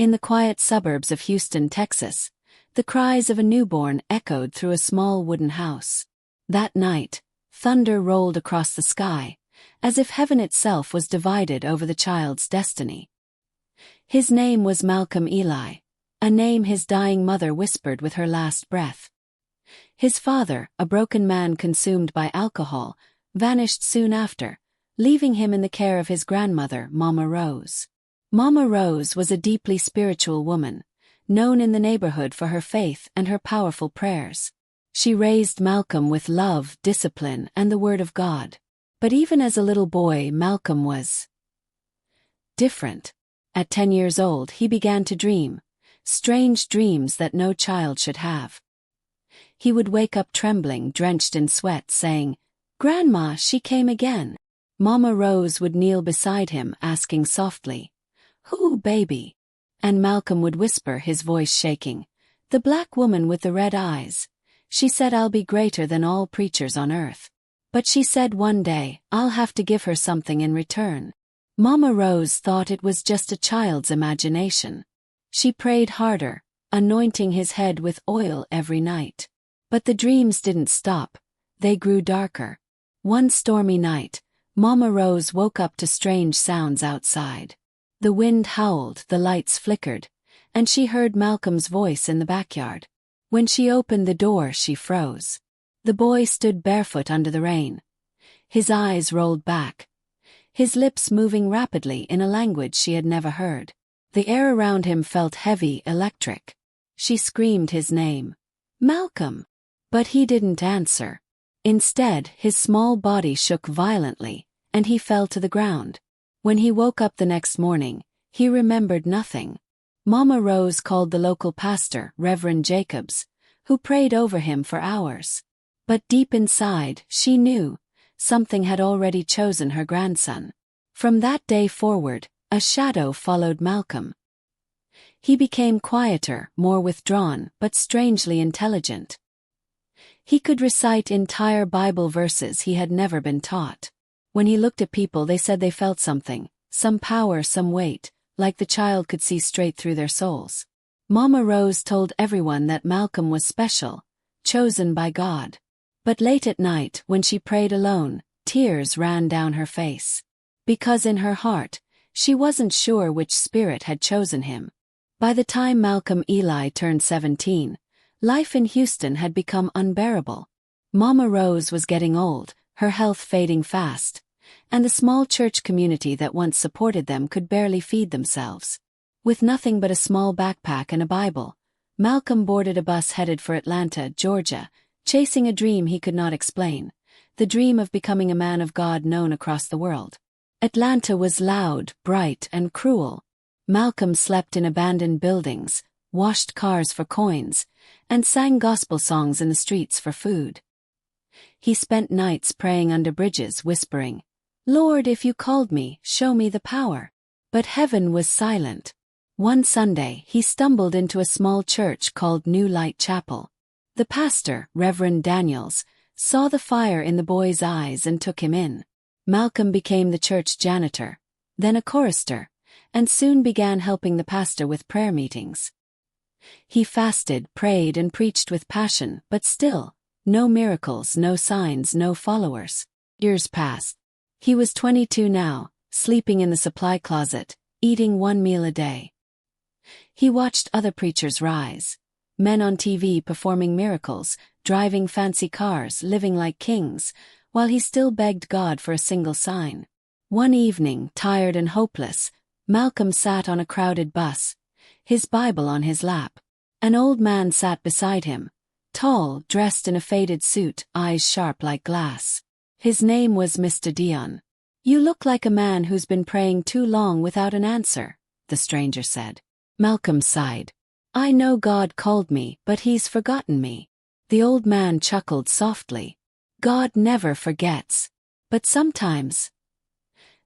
In the quiet suburbs of Houston, Texas, the cries of a newborn echoed through a small wooden house. That night, thunder rolled across the sky, as if heaven itself was divided over the child's destiny. His name was Malcolm Eli, a name his dying mother whispered with her last breath. His father, a broken man consumed by alcohol, vanished soon after, leaving him in the care of his grandmother, Mama Rose. Mama Rose was a deeply spiritual woman, known in the neighborhood for her faith and her powerful prayers. She raised Malcolm with love, discipline, and the Word of God. But even as a little boy, Malcolm was different. At 10 years old, he began to dream, strange dreams that no child should have. He would wake up trembling, drenched in sweat, saying, "Grandma, she came again." Mama Rose would kneel beside him, asking softly, "Who, baby?" And Malcolm would whisper, his voice shaking, "The black woman with the red eyes. She said I'll be greater than all preachers on earth. But she said one day, I'll have to give her something in return." Mama Rose thought it was just a child's imagination. She prayed harder, anointing his head with oil every night. But the dreams didn't stop, they grew darker. One stormy night, Mama Rose woke up to strange sounds outside. The wind howled, the lights flickered, and she heard Malcolm's voice in the backyard. When she opened the door, she froze. The boy stood barefoot under the rain. His eyes rolled back, his lips moving rapidly in a language she had never heard. The air around him felt heavy, electric. She screamed his name, "Malcolm!" But he didn't answer. Instead, his small body shook violently, and he fell to the ground. When he woke up the next morning, he remembered nothing. Mama Rose called the local pastor, Reverend Jacobs, who prayed over him for hours. But deep inside, she knew, something had already chosen her grandson. From that day forward, a shadow followed Malcolm. He became quieter, more withdrawn, but strangely intelligent. He could recite entire Bible verses he had never been taught. When he looked at people, they said they felt something, some power, some weight, like the child could see straight through their souls. Mama Rose told everyone that Malcolm was special, chosen by God. But late at night, when she prayed alone, tears ran down her face. Because in her heart, she wasn't sure which spirit had chosen him. By the time Malcolm Eli turned 17, life in Houston had become unbearable. Mama Rose was getting old, her health fading fast, and the small church community that once supported them could barely feed themselves. With nothing but a small backpack and a Bible, Malcolm boarded a bus headed for Atlanta, Georgia, chasing a dream he could not explain, the dream of becoming a man of God known across the world. Atlanta was loud, bright, and cruel. Malcolm slept in abandoned buildings, washed cars for coins, and sang gospel songs in the streets for food. He spent nights praying under bridges, whispering, "Lord, if you called me, show me the power." But heaven was silent. One Sunday, he stumbled into a small church called New Light Chapel. The pastor, Reverend Daniels, saw the fire in the boy's eyes and took him in. Malcolm became the church janitor, then a chorister, and soon began helping the pastor with prayer meetings. He fasted, prayed, and preached with passion, but still, no miracles, no signs, no followers. Years passed. He was 22 now, sleeping in the supply closet, eating one meal a day. He watched other preachers rise, men on TV performing miracles, driving fancy cars, living like kings, while he still begged God for a single sign. One evening, tired and hopeless, Malcolm sat on a crowded bus, his Bible on his lap. An old man sat beside him, tall, dressed in a faded suit, eyes sharp like glass. His name was Mr. Dion. "You look like a man who's been praying too long without an answer," the stranger said. Malcolm sighed. "I know God called me, but he's forgotten me." The old man chuckled softly. "God never forgets. But sometimes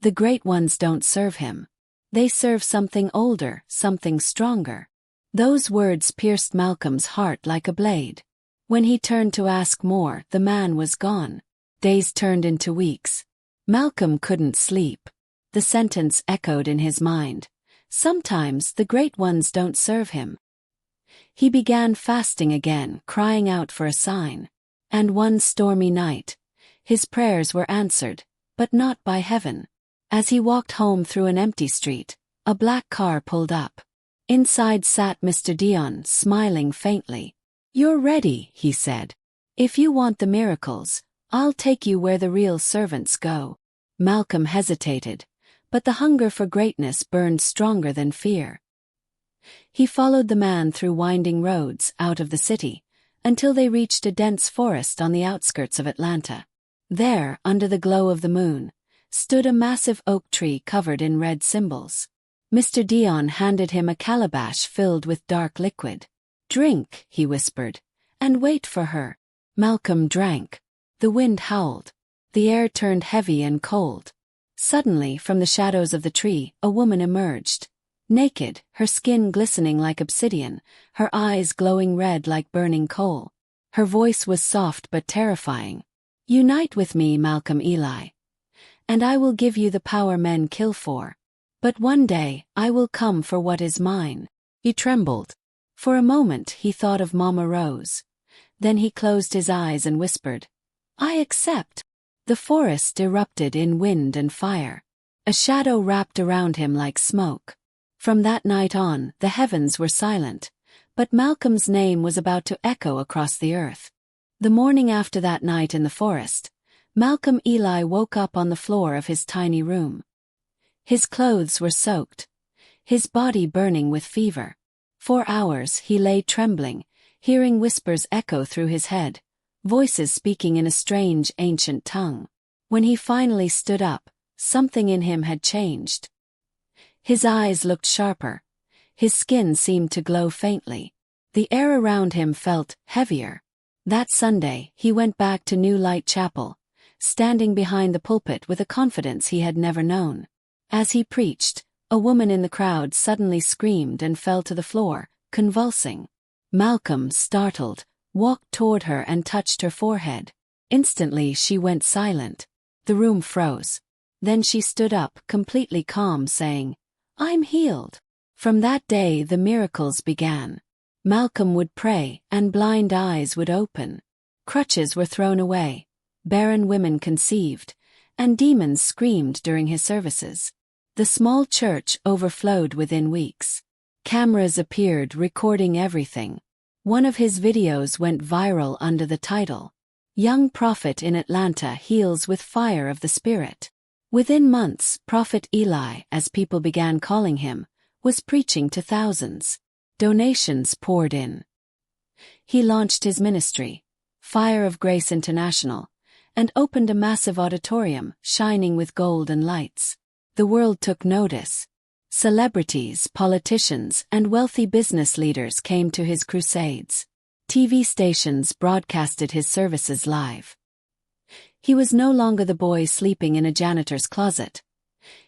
the great ones don't serve him. They serve something older, something stronger." Those words pierced Malcolm's heart like a blade. When he turned to ask more, the man was gone. Days turned into weeks. Malcolm couldn't sleep. The sentence echoed in his mind. Sometimes the great ones don't serve him. He began fasting again, crying out for a sign. And one stormy night, his prayers were answered, but not by heaven. As he walked home through an empty street, a black car pulled up. Inside sat Mr. Dion, smiling faintly. "You're ready," he said. "If you want the miracles, I'll take you where the real servants go." Malcolm hesitated, but the hunger for greatness burned stronger than fear. He followed the man through winding roads out of the city, until they reached a dense forest on the outskirts of Atlanta. There, under the glow of the moon, stood a massive oak tree covered in red symbols. Mr. Dion handed him a calabash filled with dark liquid. "Drink," he whispered, "and wait for her." Malcolm drank. The wind howled. The air turned heavy and cold. Suddenly, from the shadows of the tree, a woman emerged. Naked, her skin glistening like obsidian, her eyes glowing red like burning coal. Her voice was soft but terrifying. "Unite with me, Malcolm Eli, and I will give you the power men kill for. But one day, I will come for what is mine." He trembled. For a moment he thought of Mama Rose. Then he closed his eyes and whispered, "I accept." The forest erupted in wind and fire. A shadow wrapped around him like smoke. From that night on, the heavens were silent, but Malcolm's name was about to echo across the earth. The morning after that night in the forest, Malcolm Eli woke up on the floor of his tiny room. His clothes were soaked, his body burning with fever. For hours he lay trembling, hearing whispers echo through his head, voices speaking in a strange ancient tongue. When he finally stood up, something in him had changed. His eyes looked sharper. His skin seemed to glow faintly. The air around him felt heavier. That Sunday, he went back to New Light Chapel, standing behind the pulpit with a confidence he had never known. As he preached, a woman in the crowd suddenly screamed and fell to the floor, convulsing. Malcolm, startled, walked toward her and touched her forehead. Instantly she went silent. The room froze. Then she stood up, completely calm, saying, "I'm healed." From that day the miracles began. Malcolm would pray, and blind eyes would open. Crutches were thrown away. Barren women conceived, and demons screamed during his services. The small church overflowed within weeks. Cameras appeared recording everything. One of his videos went viral under the title, "Young Prophet in Atlanta Heals with Fire of the Spirit." Within months, Prophet Eli, as people began calling him, was preaching to thousands. Donations poured in. He launched his ministry, Fire of Grace International, and opened a massive auditorium, shining with gold and lights. The world took notice. Celebrities, politicians, and wealthy business leaders came to his crusades. TV stations broadcasted his services live. He was no longer the boy sleeping in a janitor's closet.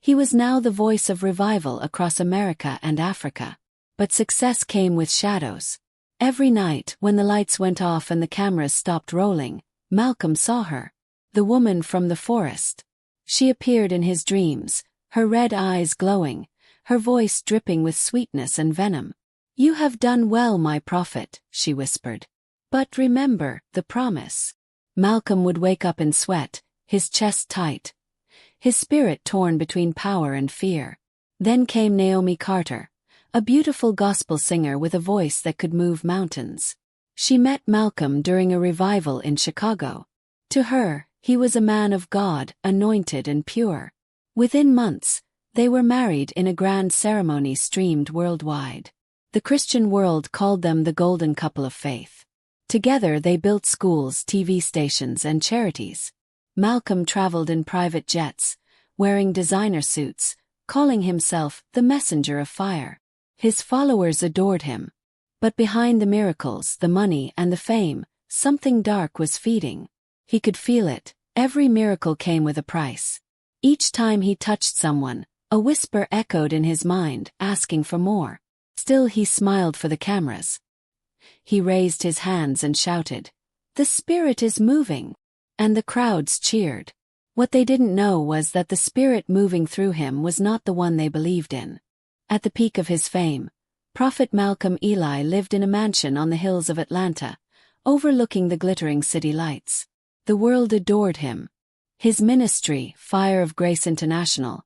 He was now the voice of revival across America and Africa. But success came with shadows. Every night, when the lights went off and the cameras stopped rolling, Malcolm saw her. The woman from the forest. She appeared in his dreams, her red eyes glowing, her voice dripping with sweetness and venom. "You have done well, my prophet," she whispered. "But remember the promise." Malcolm would wake up in sweat, his chest tight, his spirit torn between power and fear. Then came Naomi Carter, a beautiful gospel singer with a voice that could move mountains. She met Malcolm during a revival in Chicago. To her, he was a man of God, anointed and pure. Within months, they were married in a grand ceremony streamed worldwide. The Christian world called them the Golden Couple of Faith. Together they built schools, TV stations, and charities. Malcolm traveled in private jets, wearing designer suits, calling himself the Messenger of Fire. His followers adored him. But behind the miracles, the money, and the fame, something dark was feeding. He could feel it. Every miracle came with a price. Each time he touched someone, a whisper echoed in his mind, asking for more. Still he smiled for the cameras. He raised his hands and shouted, "The Spirit is moving!" And the crowds cheered. What they didn't know was that the Spirit moving through him was not the one they believed in. At the peak of his fame, Prophet Malcolm Eli lived in a mansion on the hills of Atlanta, overlooking the glittering city lights. The world adored him. His ministry, Fire of Grace International,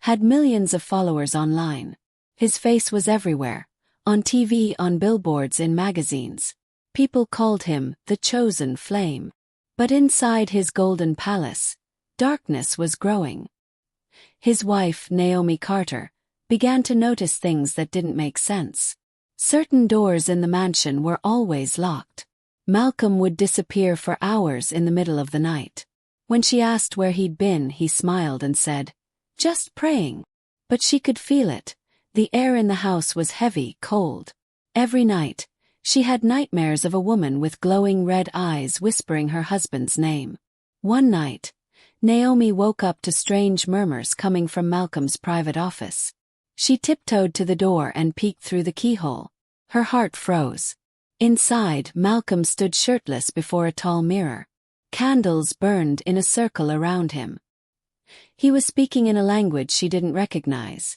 had millions of followers online. His face was everywhere, on TV, on billboards, in magazines. People called him the Chosen Flame. But inside his golden palace, darkness was growing. His wife, Naomi Carter, began to notice things that didn't make sense. Certain doors in the mansion were always locked. Malcolm would disappear for hours in the middle of the night. When she asked where he'd been, he smiled and said, "Just praying." But she could feel it. The air in the house was heavy, cold. Every night, she had nightmares of a woman with glowing red eyes whispering her husband's name. One night, Naomi woke up to strange murmurs coming from Malcolm's private office. She tiptoed to the door and peeked through the keyhole. Her heart froze. Inside, Malcolm stood shirtless before a tall mirror. Candles burned in a circle around him. He was speaking in a language she didn't recognize.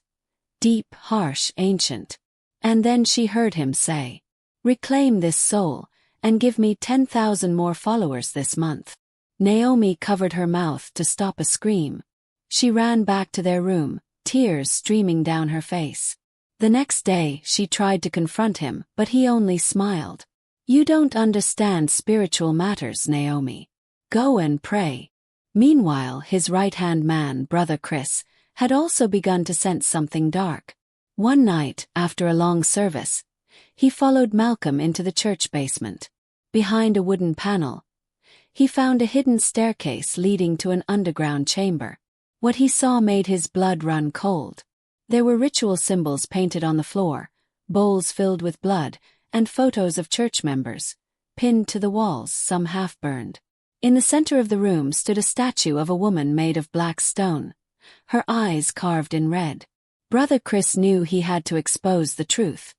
Deep, harsh, ancient. And then she heard him say, "Reclaim this soul, and give me 10,000 more followers this month." Naomi covered her mouth to stop a scream. She ran back to their room, tears streaming down her face. The next day, she tried to confront him, but he only smiled. "You don't understand spiritual matters, Naomi. Go and pray." Meanwhile, his right-hand man, Brother Chris, had also begun to sense something dark. One night, after a long service, he followed Malcolm into the church basement. Behind a wooden panel, he found a hidden staircase leading to an underground chamber. What he saw made his blood run cold. There were ritual symbols painted on the floor, bowls filled with blood, and photos of church members, pinned to the walls, some half-burned. In the center of the room stood a statue of a woman made of black stone, her eyes carved in red. Brother Chris knew he had to expose the truth.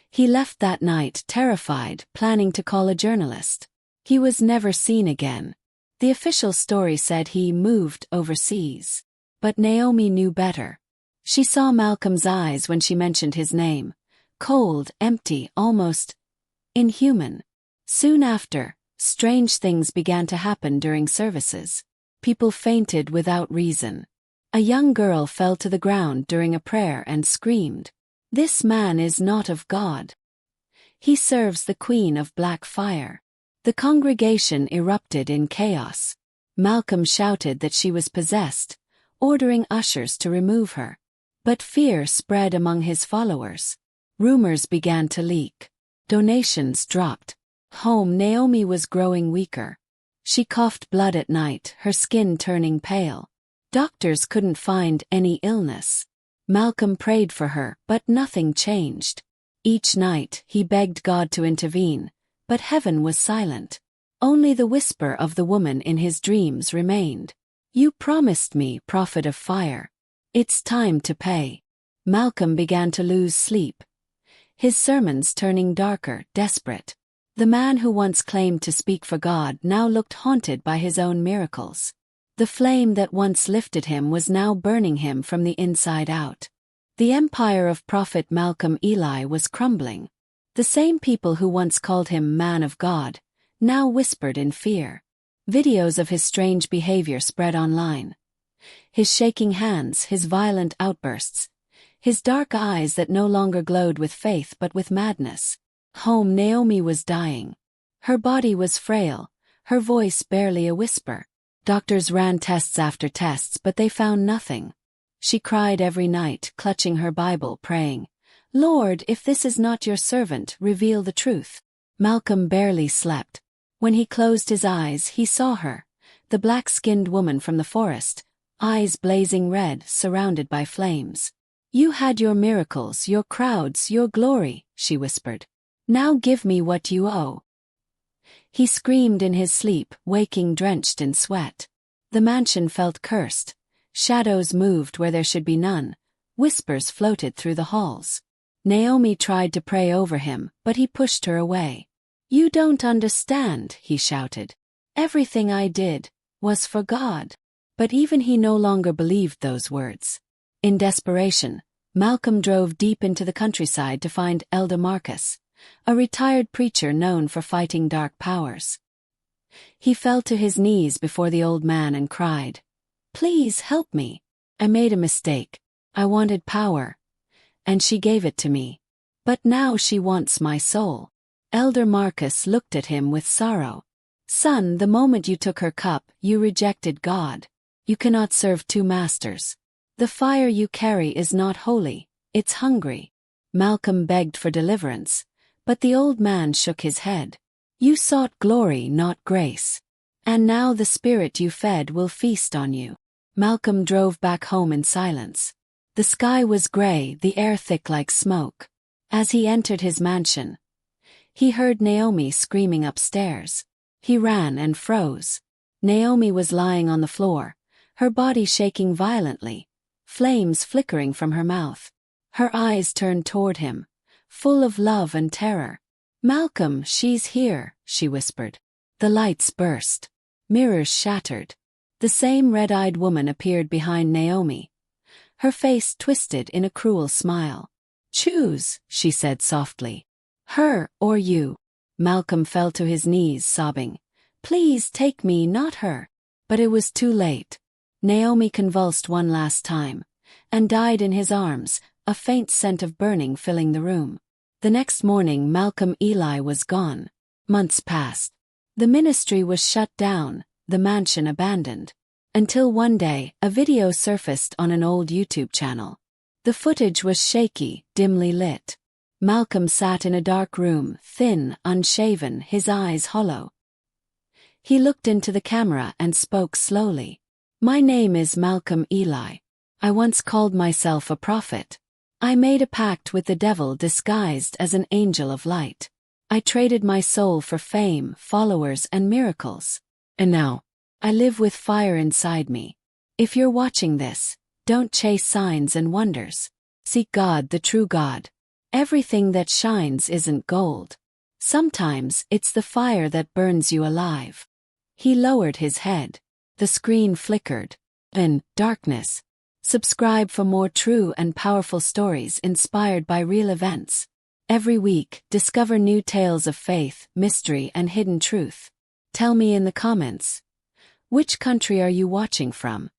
He left that night terrified, planning to call a journalist. He was never seen again. The official story said he moved overseas. But Naomi knew better. She saw Malcolm's eyes when she mentioned his name. Cold, empty, almost inhuman. Soon after, strange things began to happen during services. People fainted without reason. A young girl fell to the ground during a prayer and screamed, "This man is not of God. He serves the Queen of Black Fire." The congregation erupted in chaos. Malcolm shouted that she was possessed, ordering ushers to remove her. But fear spread among his followers. Rumors began to leak. Donations dropped. Home, Naomi was growing weaker. She coughed blood at night, her skin turning pale. Doctors couldn't find any illness. Malcolm prayed for her, but nothing changed. Each night, he begged God to intervene, but heaven was silent. Only the whisper of the woman in his dreams remained. "You promised me, prophet of fire. It's time to pay." Malcolm began to lose sleep. His sermons turning darker, desperate. The man who once claimed to speak for God now looked haunted by his own miracles. The flame that once lifted him was now burning him from the inside out. The empire of Prophet Malcolm Eli was crumbling. The same people who once called him man of God now whispered in fear. Videos of his strange behavior spread online. His shaking hands, his violent outbursts, his dark eyes that no longer glowed with faith but with madness. Home, Naomi was dying. Her body was frail, her voice barely a whisper. Doctors ran tests after tests, but they found nothing. She cried every night, clutching her Bible, praying, "Lord, if this is not your servant, reveal the truth." Malcolm barely slept. When he closed his eyes, he saw her, the black-skinned woman from the forest, eyes blazing red, surrounded by flames. "You had your miracles, your crowds, your glory," she whispered. "Now give me what you owe." He screamed in his sleep, waking drenched in sweat. The mansion felt cursed. Shadows moved where there should be none. Whispers floated through the halls. Naomi tried to pray over him, but he pushed her away. "You don't understand," he shouted. "Everything I did was for God." But even he no longer believed those words. In desperation, Malcolm drove deep into the countryside to find Elder Marcus, a retired preacher known for fighting dark powers. He fell to his knees before the old man and cried, "Please help me. I made a mistake. I wanted power, and she gave it to me. But now she wants my soul." Elder Marcus looked at him with sorrow. "Son, the moment you took her cup, you rejected God. You cannot serve two masters. The fire you carry is not holy, it's hungry." Malcolm begged for deliverance, but the old man shook his head. "You sought glory, not grace. And now the spirit you fed will feast on you." Malcolm drove back home in silence. The sky was gray, the air thick like smoke. As he entered his mansion, he heard Naomi screaming upstairs. He ran and froze. Naomi was lying on the floor, her body shaking violently, flames flickering from her mouth. Her eyes turned toward him, full of love and terror. "Malcolm, she's here," she whispered. The lights burst. Mirrors shattered. The same red-eyed woman appeared behind Naomi, her face twisted in a cruel smile. "Choose," she said softly. "Her or you." Malcolm fell to his knees, sobbing, "Please take me, not her." But it was too late. Naomi convulsed one last time, and died in his arms, a faint scent of burning filling the room. The next morning Malcolm Eli was gone. Months passed. The ministry was shut down, the mansion abandoned. Until one day, a video surfaced on an old YouTube channel. The footage was shaky, dimly lit. Malcolm sat in a dark room, thin, unshaven, his eyes hollow. He looked into the camera and spoke slowly. "My name is Malcolm Eli. I once called myself a prophet. I made a pact with the devil disguised as an angel of light. I traded my soul for fame, followers, and miracles. And now, I live with fire inside me. If you're watching this, don't chase signs and wonders. Seek God, the true God. Everything that shines isn't gold. Sometimes it's the fire that burns you alive." He lowered his head. The screen flickered. In darkness. Subscribe for more true and powerful stories inspired by real events. Every week, discover new tales of faith, mystery, and hidden truth. Tell me in the comments, which country are you watching from?